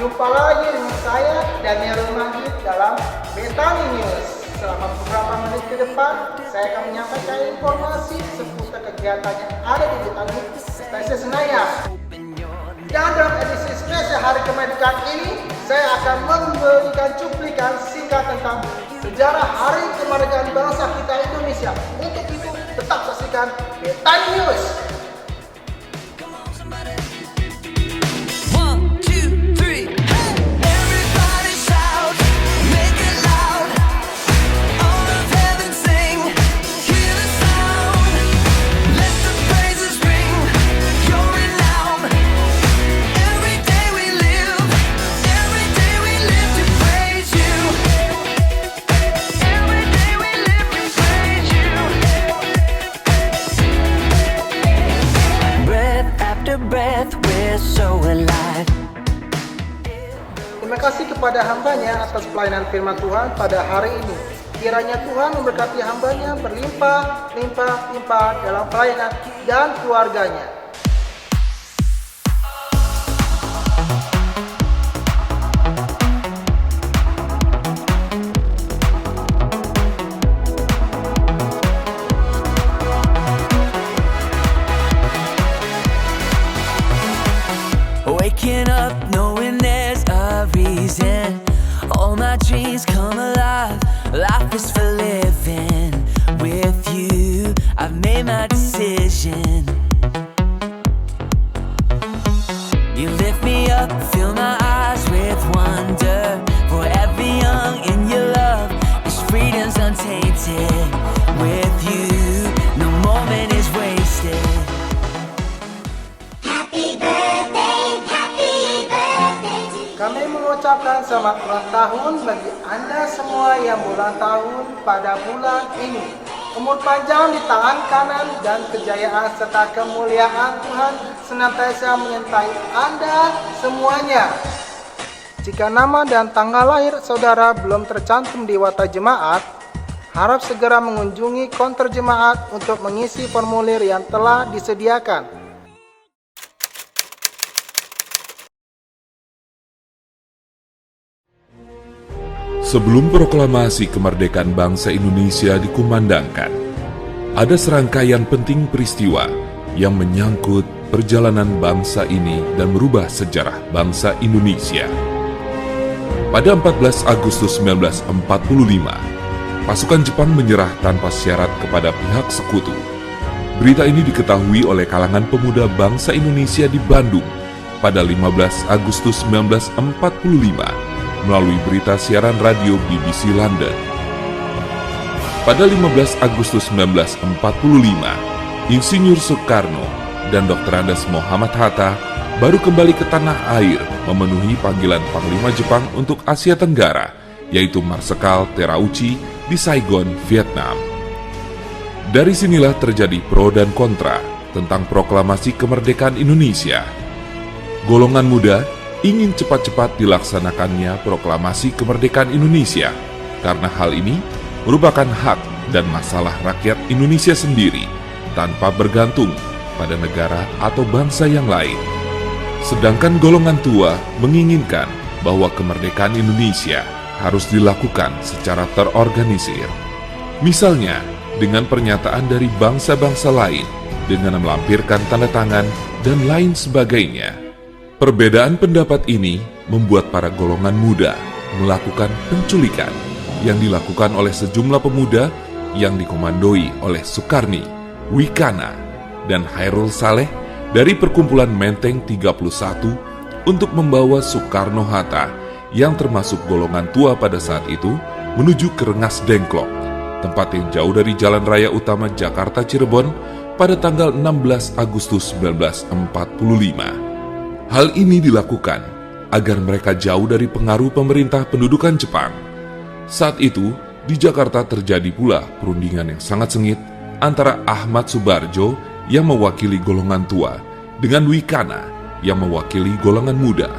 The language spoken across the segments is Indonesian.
Jumpa lagi dengan saya, Daniel Majid, dalam Betani News. Selama beberapa menit ke depan, saya akan menyampaikan informasi seputar kegiatan yang ada di Betani Spesial Senayan. Dan dalam edisi spesial Hari Kemerdekaan ini, saya akan memberikan cuplikan singkat tentang sejarah Hari Kemerdekaan bangsa kita Indonesia. Untuk itu, tetap saksikan Betani News. Terima kasih kepada hambanya atas pelayanan firman Tuhan pada hari ini. Kiranya Tuhan memberkati hambanya berlimpah-limpah dalam pelayanan dan keluarganya. Waking up knowing there's a reason. All my dreams come alive. Life is for living. With you, I've made my decision. You lift me up, fill my eyes with wonder. Forever young in your love, this freedom's untainted. With you, no moment is wasted. Kami mengucapkan selamat ulang tahun bagi Anda semua yang berulang tahun pada bulan ini. Umur panjang di tangan kanan dan kejayaan serta kemuliaan Tuhan senantiasa menyertai Anda semuanya. Jika nama dan tanggal lahir saudara belum tercantum di Wata Jemaat, harap segera mengunjungi konter jemaat untuk mengisi formulir yang telah disediakan. Sebelum proklamasi kemerdekaan bangsa Indonesia dikumandangkan, ada serangkaian penting peristiwa yang menyangkut perjalanan bangsa ini dan merubah sejarah bangsa Indonesia. Pada 14 Agustus 1945, pasukan Jepang menyerah tanpa syarat kepada pihak sekutu. Berita ini diketahui oleh kalangan pemuda bangsa Indonesia di Bandung pada 15 Agustus 1945. Melalui berita siaran radio BBC London. Pada 15 Agustus 1945, Insinyur Soekarno dan Dr. Andes Muhammad Hatta baru kembali ke tanah air memenuhi panggilan Panglima Jepang untuk Asia Tenggara, yaitu Marsekal Terauchi di Saigon, Vietnam. Dari sinilah terjadi pro dan kontra tentang proklamasi kemerdekaan Indonesia. Golongan muda ingin cepat-cepat dilaksanakannya proklamasi kemerdekaan Indonesia karena hal ini merupakan hak dan masalah rakyat Indonesia sendiri tanpa bergantung pada negara atau bangsa yang lain. Sedangkan golongan tua menginginkan bahwa kemerdekaan Indonesia harus dilakukan secara terorganisir. Misalnya dengan pernyataan dari bangsa-bangsa lain dengan melampirkan tanda tangan dan lain sebagainya. Perbedaan pendapat ini membuat para golongan muda melakukan penculikan yang dilakukan oleh sejumlah pemuda yang dikomandoi oleh Sukarni, Wikana, dan Hairul Saleh dari perkumpulan Menteng 31 untuk membawa Soekarno-Hatta yang termasuk golongan tua pada saat itu menuju ke Rengas Dengklok, tempat yang jauh dari jalan raya utama Jakarta Cirebon pada tanggal 16 Agustus 1945. Hal ini dilakukan agar mereka jauh dari pengaruh pemerintah pendudukan Jepang. Saat itu, di Jakarta terjadi pula perundingan yang sangat sengit antara Ahmad Subarjo yang mewakili golongan tua dengan Wikana yang mewakili golongan muda.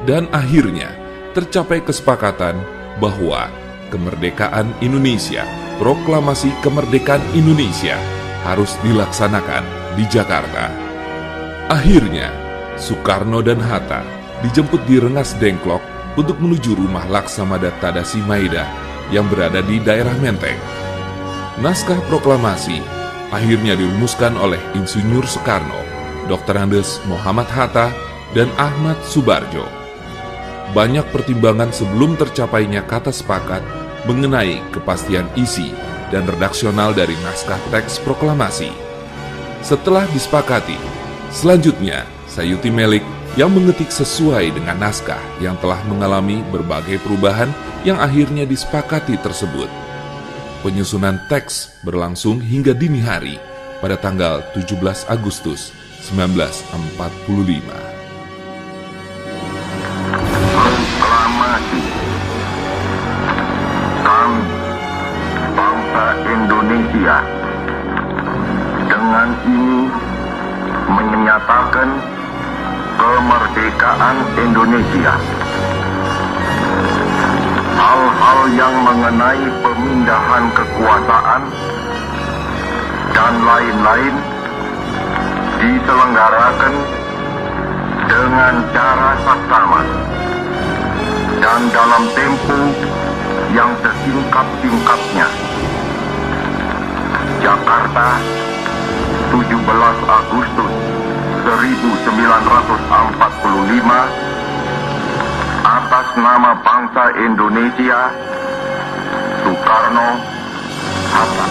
Dan akhirnya tercapai kesepakatan bahwa kemerdekaan Indonesia, proklamasi kemerdekaan Indonesia harus dilaksanakan di Jakarta. Akhirnya, Soekarno dan Hatta dijemput di Rengas Dengklok untuk menuju rumah Laksamada Tadasi Maeda yang berada di daerah Menteng. Naskah proklamasi akhirnya dirumuskan oleh Insinyur Soekarno, Dr. Andes Muhammad Hatta, dan Ahmad Subarjo. Banyak pertimbangan sebelum tercapainya kata sepakat mengenai kepastian isi dan redaksional dari naskah teks proklamasi. Setelah disepakati, selanjutnya Sayuti Melik yang mengetik sesuai dengan naskah yang telah mengalami berbagai perubahan yang akhirnya disepakati tersebut. Penyusunan teks berlangsung hingga dini hari pada tanggal 17 Agustus 1945. Proklamasi. Kami, bangsa Indonesia, dengan ini menyatakan kemerdekaan Indonesia. Hal-hal yang mengenai pemindahan kekuasaan dan lain-lain diselenggarakan dengan cara saksama dan dalam tempo yang sesingkat-singkatnya. Jakarta, 17 Agustus 1945, atas nama bangsa Indonesia, Soekarno Hatta.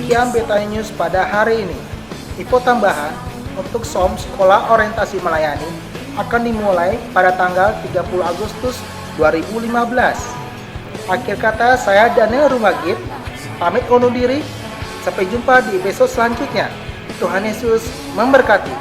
Sekian Beta News pada hari ini. Info tambahan untuk SOM Sekolah Orientasi Melayani akan dimulai pada tanggal 30 Agustus 2015. Akhir kata, saya Daniel Rumagit, pamit undur diri. Sampai jumpa di episode selanjutnya. Tuhan Yesus memberkati.